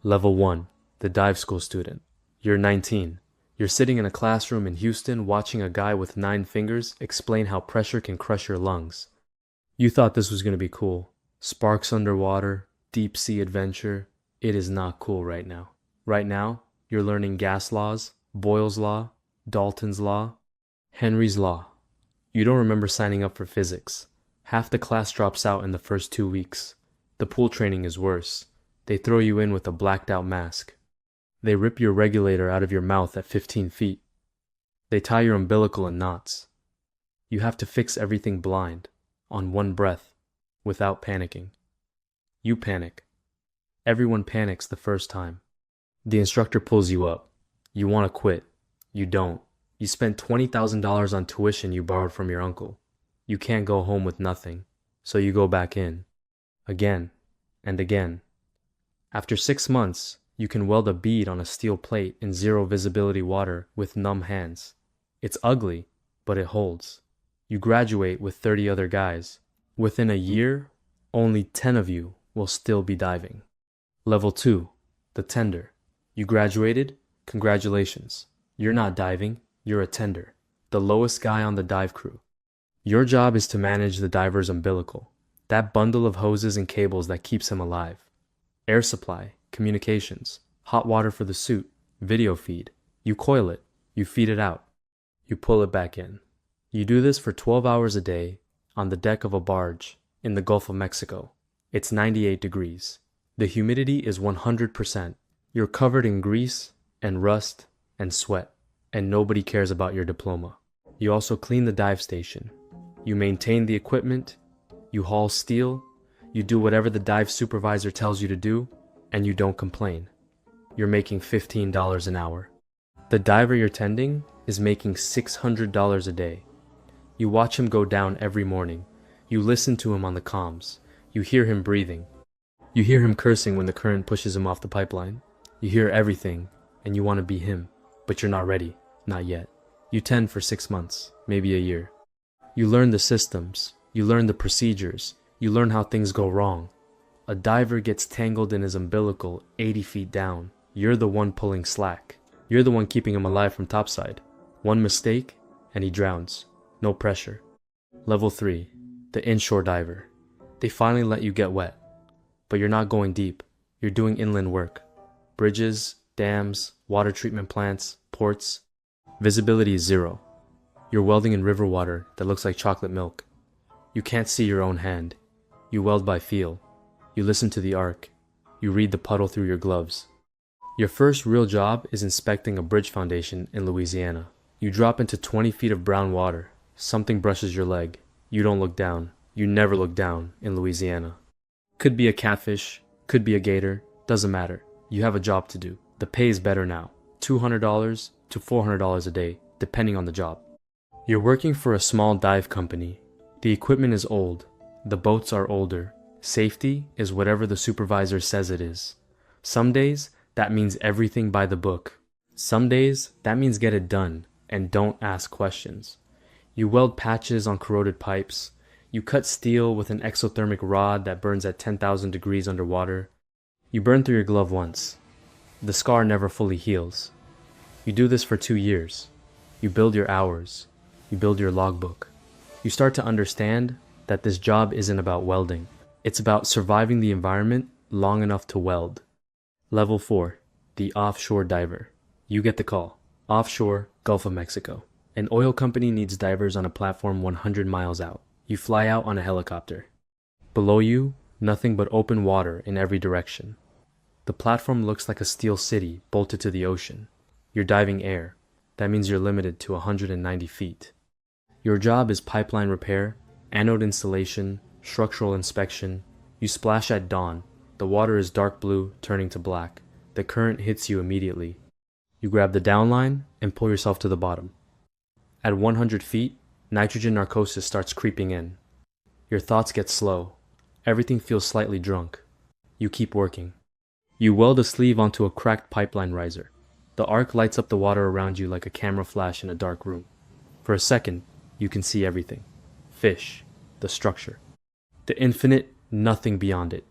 Level 1, the dive school student. You're 19. You're sitting in a classroom in Houston watching a guy with 9 fingers explain how pressure can crush your lungs. You thought this was going to be cool. Sparks underwater, deep sea adventure. It is not cool right now. Right now, you're learning gas laws, Boyle's Law, Dalton's Law, Henry's Law. You don't remember signing up for physics. Half the class drops out in the first 2 weeks. The pool training is worse. They throw you in with a blacked out mask. They rip your regulator out of your mouth at 15 feet. They tie your umbilical in knots. You have to fix everything blind, on one breath, without panicking. You panic. Everyone panics the first time. The instructor pulls you up. You want to quit. You don't. You spent $20,000 on tuition you borrowed from your uncle. You can't go home with nothing, so you go back in. Again and again. After 6 months, you can weld a bead on a steel plate in zero visibility water with numb hands. It's ugly, but it holds. You graduate with 30 other guys. Within a year, only 10 of you will still be diving. Level 2, the tender. You graduated? Congratulations. You're not diving, you're a tender, the lowest guy on the dive crew. Your job is to manage the diver's umbilical, that bundle of hoses and cables that keeps him alive. Air supply, communications, hot water for the suit, video feed. You coil it, you feed it out, you pull it back in. You do this for 12 hours a day on the deck of a barge in the Gulf of Mexico. It's 98 degrees. The humidity is 100%. You're covered in grease and rust and sweat, and nobody cares about your diploma. You also clean the dive station. You maintain the equipment, you haul steel, you do whatever the dive supervisor tells you to do, and you don't complain. You're making $15 an hour. The diver you're tending is making $600 a day. You watch him go down every morning. You listen to him on the comms. You hear him breathing. You hear him cursing when the current pushes him off the pipeline. You hear everything, and you want to be him, but you're not ready, not yet. You tend for 6 months, maybe a year. You learn the systems, you learn the procedures, you learn how things go wrong. A diver gets tangled in his umbilical 80 feet down. You're the one pulling slack. You're the one keeping him alive from topside. One mistake, and he drowns. No pressure. Level 3, the inshore diver. They finally let you get wet. But you're not going deep. You're doing inland work. Bridges, dams, water treatment plants, ports. Visibility is 0. You're welding in river water that looks like chocolate milk. You can't see your own hand. You weld by feel. You listen to the arc. You read the puddle through your gloves. Your first real job is inspecting a bridge foundation in Louisiana. You drop into 20 feet of brown water. Something brushes your leg. You don't look down. You never look down in Louisiana. Could be a catfish, could be a gator, doesn't matter. You have a job to do. The pay is better now. $200 to $400 a day, depending on the job. You're working for a small dive company. The equipment is old. The boats are older. Safety is whatever the supervisor says it is. Some days, that means everything by the book. Some days, that means get it done and don't ask questions. You weld patches on corroded pipes. You cut steel with an exothermic rod that burns at 10,000 degrees underwater. You burn through your glove once. The scar never fully heals. You do this for 2 years. You build your hours. You build your logbook. You start to understand that this job isn't about welding. It's about surviving the environment long enough to weld. Level 4, the offshore diver. You get the call. Offshore, Gulf of Mexico. An oil company needs divers on a platform 100 miles out. You fly out on a helicopter. Below you, nothing but open water in every direction. The platform looks like a steel city bolted to the ocean. You're diving air. That means you're limited to 190 feet. Your job is pipeline repair, anode installation, structural inspection. You splash at dawn. The water is dark blue, turning to black. The current hits you immediately. You grab the downline and pull yourself to the bottom. At 100 feet, nitrogen narcosis starts creeping in. Your thoughts get slow. Everything feels slightly drunk. You keep working. You weld a sleeve onto a cracked pipeline riser. The arc lights up the water around you like a camera flash in a dark room. For a second, you can see everything. Fish, the structure. The infinite, nothing beyond it.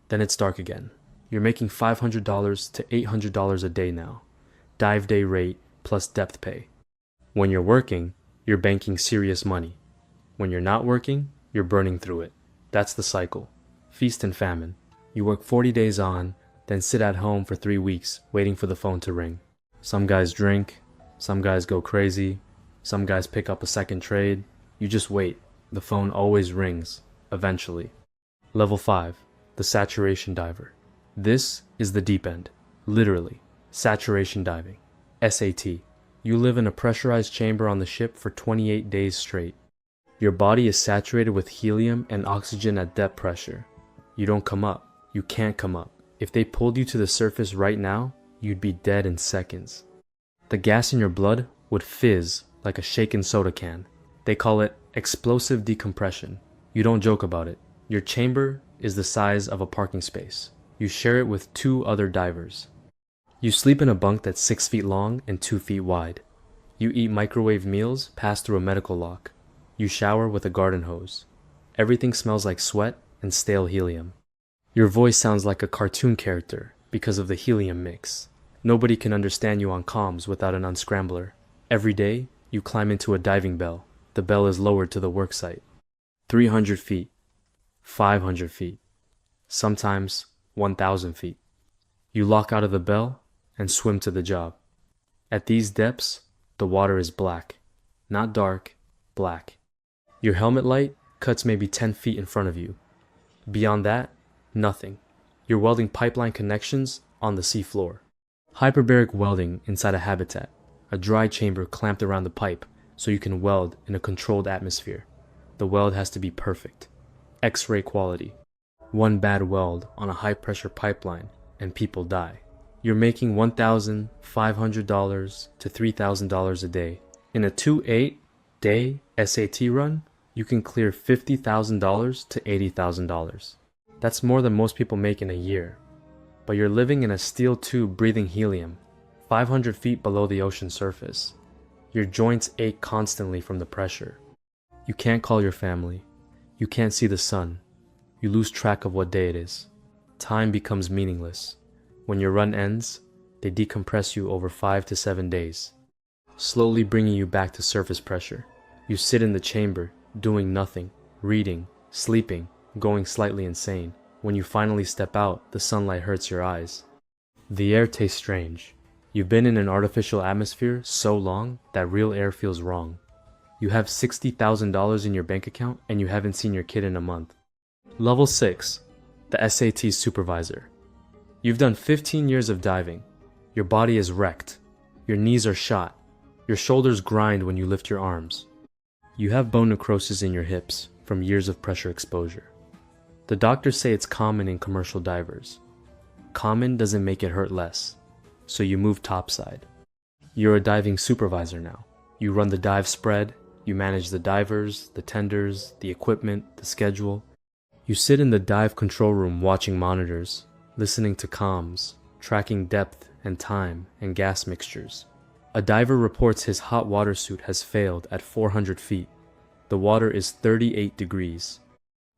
Then it's dark again. You're making $500 to $800 a day now. Dive day rate plus depth pay. When you're working, you're banking serious money. When you're not working, you're burning through it. That's the cycle. Feast and famine. You work 40 days on, then sit at home for 3 weeks waiting for the phone to ring. Some guys drink, some guys go crazy, some guys pick up a second trade. You just wait. The phone always rings, eventually. Level 5, the saturation diver. This is the deep end, literally. Saturation diving. SAT. You live in a pressurized chamber on the ship for 28 days straight. Your body is saturated with helium and oxygen at depth pressure. You don't come up. You can't come up. If they pulled you to the surface right now, you'd be dead in seconds. The gas in your blood would fizz like a shaken soda can. They call it explosive decompression. You don't joke about it. Your chamber is the size of a parking space. You share it with 2 other divers. You sleep in a bunk that's 6 feet long and 2 feet wide. You eat microwave meals passed through a medical lock. You shower with a garden hose. Everything smells like sweat and stale helium. Your voice sounds like a cartoon character because of the helium mix. Nobody can understand you on comms without an unscrambler. Every day, you climb into a diving bell. The bell is lowered to the work site. 300 feet, 500 feet, sometimes 1,000 feet. You lock out of the bell and swim to the job. At these depths, the water is black, not dark, black. Your helmet light cuts maybe 10 feet in front of you. Beyond that, nothing. You're welding pipeline connections on the seafloor. Hyperbaric welding inside a habitat, a dry chamber clamped around the pipe so you can weld in a controlled atmosphere. The weld has to be perfect. X-ray quality. One bad weld on a high-pressure pipeline and people die. You're making $1,500 to $3,000 a day. In a 2-8-day SAT run, you can clear $50,000 to $80,000. That's more than most people make in a year. But you're living in a steel tube breathing helium, 500 feet below the ocean surface. Your joints ache constantly from the pressure. You can't call your family. You can't see the sun. You lose track of what day it is. Time becomes meaningless. When your run ends, they decompress you over 5 to 7 days, slowly bringing you back to surface pressure. You sit in the chamber, doing nothing, reading, sleeping, going slightly insane. When you finally step out, the sunlight hurts your eyes. The air tastes strange. You've been in an artificial atmosphere so long that real air feels wrong. You have $60,000 in your bank account and you haven't seen your kid in a month. Level 6, the SAT supervisor. You've done 15 years of diving. Your body is wrecked. Your knees are shot. Your shoulders grind when you lift your arms. You have bone necrosis in your hips from years of pressure exposure. The doctors say it's common in commercial divers. Common doesn't make it hurt less, so you move topside. You're a diving supervisor now. You run the dive spread, you manage the divers, the tenders, the equipment, the schedule. You sit in the dive control room watching monitors, listening to comms, tracking depth and time and gas mixtures. A diver reports his hot water suit has failed at 400 feet. The water is 38 degrees.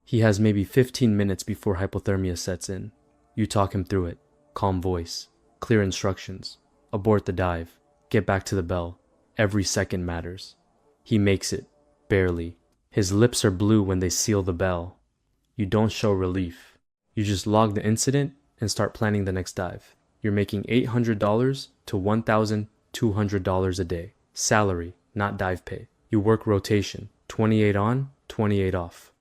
He has maybe 15 minutes before hypothermia sets in. You talk him through it. Calm voice. Clear instructions. Abort the dive. Get back to the bell. Every second matters. He makes it. Barely. His lips are blue when they seal the bell. You don't show relief. You just log the incident and start planning the next dive. You're making $800 to $1,200 a day. Salary, not dive pay. You work rotation. 28 on, 28 off.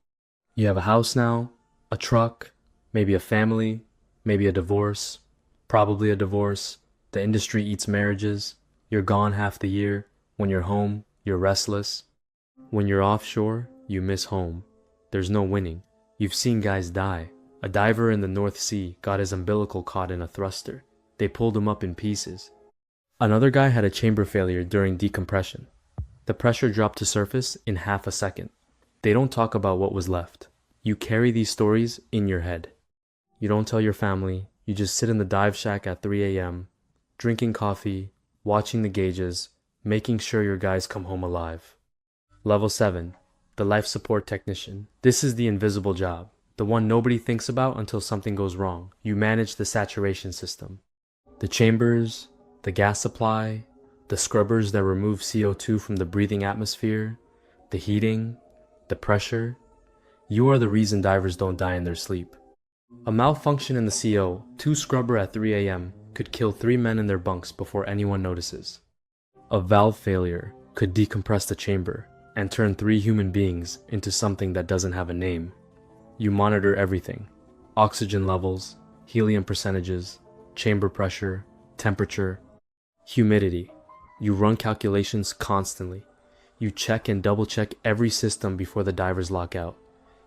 You have a house now, a truck, maybe a family, maybe a divorce, probably a divorce. The industry eats marriages. You're gone half the year. When you're home, you're restless. When you're offshore, you miss home. There's no winning. You've seen guys die. A diver in the North Sea got his umbilical caught in a thruster. They pulled him up in pieces. Another guy had a chamber failure during decompression. The pressure dropped to surface in half a second. They don't talk about what was left. You carry these stories in your head. You don't tell your family. You just sit in the dive shack at 3 a.m., drinking coffee, watching the gauges, making sure your guys come home alive. Level 7, the life support technician. This is the invisible job. The one nobody thinks about until something goes wrong. You manage the saturation system. The chambers, the gas supply, the scrubbers that remove CO2 from the breathing atmosphere, the heating, the pressure. You are the reason divers don't die in their sleep. A malfunction in the CO2 scrubber at 3 a.m. could kill 3 men in their bunks before anyone notices. A valve failure could decompress the chamber and turn 3 human beings into something that doesn't have a name. You monitor everything: oxygen levels, helium percentages, chamber pressure, temperature, humidity. You run calculations constantly. You check and double check every system before the divers lock out.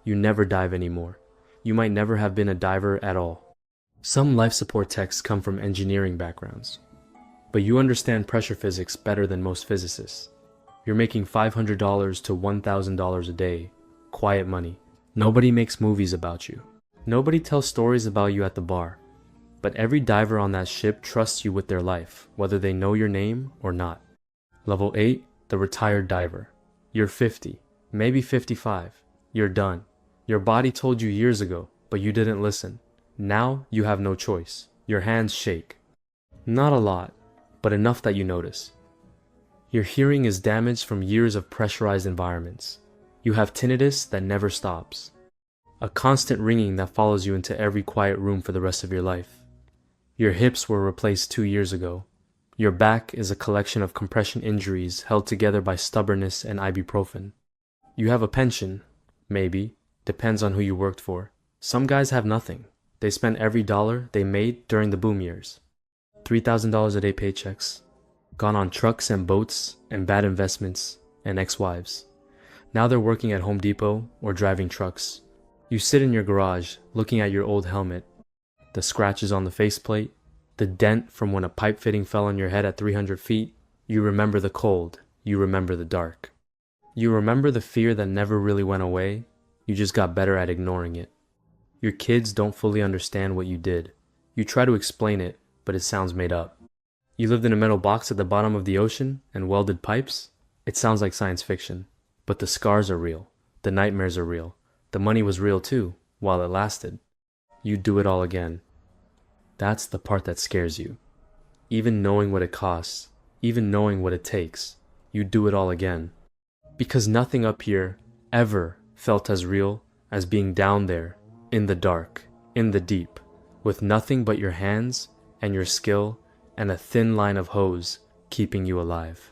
You never dive anymore. You might never have been a diver at all. Some life support techs come from engineering backgrounds, but you understand pressure physics better than most physicists. You're making $500 to $1,000 a day, quiet money. Nobody makes movies about you. Nobody tells stories about you at the bar. But every diver on that ship trusts you with their life, whether they know your name or not. Level 8, the retired diver. You're 50, maybe 55. You're done. Your body told you years ago, but you didn't listen. Now you have no choice. Your hands shake. Not a lot, but enough that you notice. Your hearing is damaged from years of pressurized environments. You have tinnitus that never stops. A constant ringing that follows you into every quiet room for the rest of your life. Your hips were replaced 2 years ago. Your back is a collection of compression injuries held together by stubbornness and ibuprofen. You have a pension, maybe, depends on who you worked for. Some guys have nothing. They spent every dollar they made during the boom years. $3,000 a day paychecks, gone on trucks and boats and bad investments and ex-wives. Now they're working at Home Depot or driving trucks. You sit in your garage looking at your old helmet, the scratches on the faceplate, the dent from when a pipe fitting fell on your head at 300 feet. You remember the cold. You remember the dark. You remember the fear that never really went away. You just got better at ignoring it. Your kids don't fully understand what you did. You try to explain it, but it sounds made up. You lived in a metal box at the bottom of the ocean and welded pipes? It sounds like science fiction. But the scars are real. The nightmares are real. The money was real too, while it lasted. You'd do it all again. That's the part that scares you. Even knowing what it costs, even knowing what it takes, you'd do it all again. Because nothing up here ever felt as real as being down there, in the dark, in the deep, with nothing but your hands and your skill and a thin line of hose keeping you alive.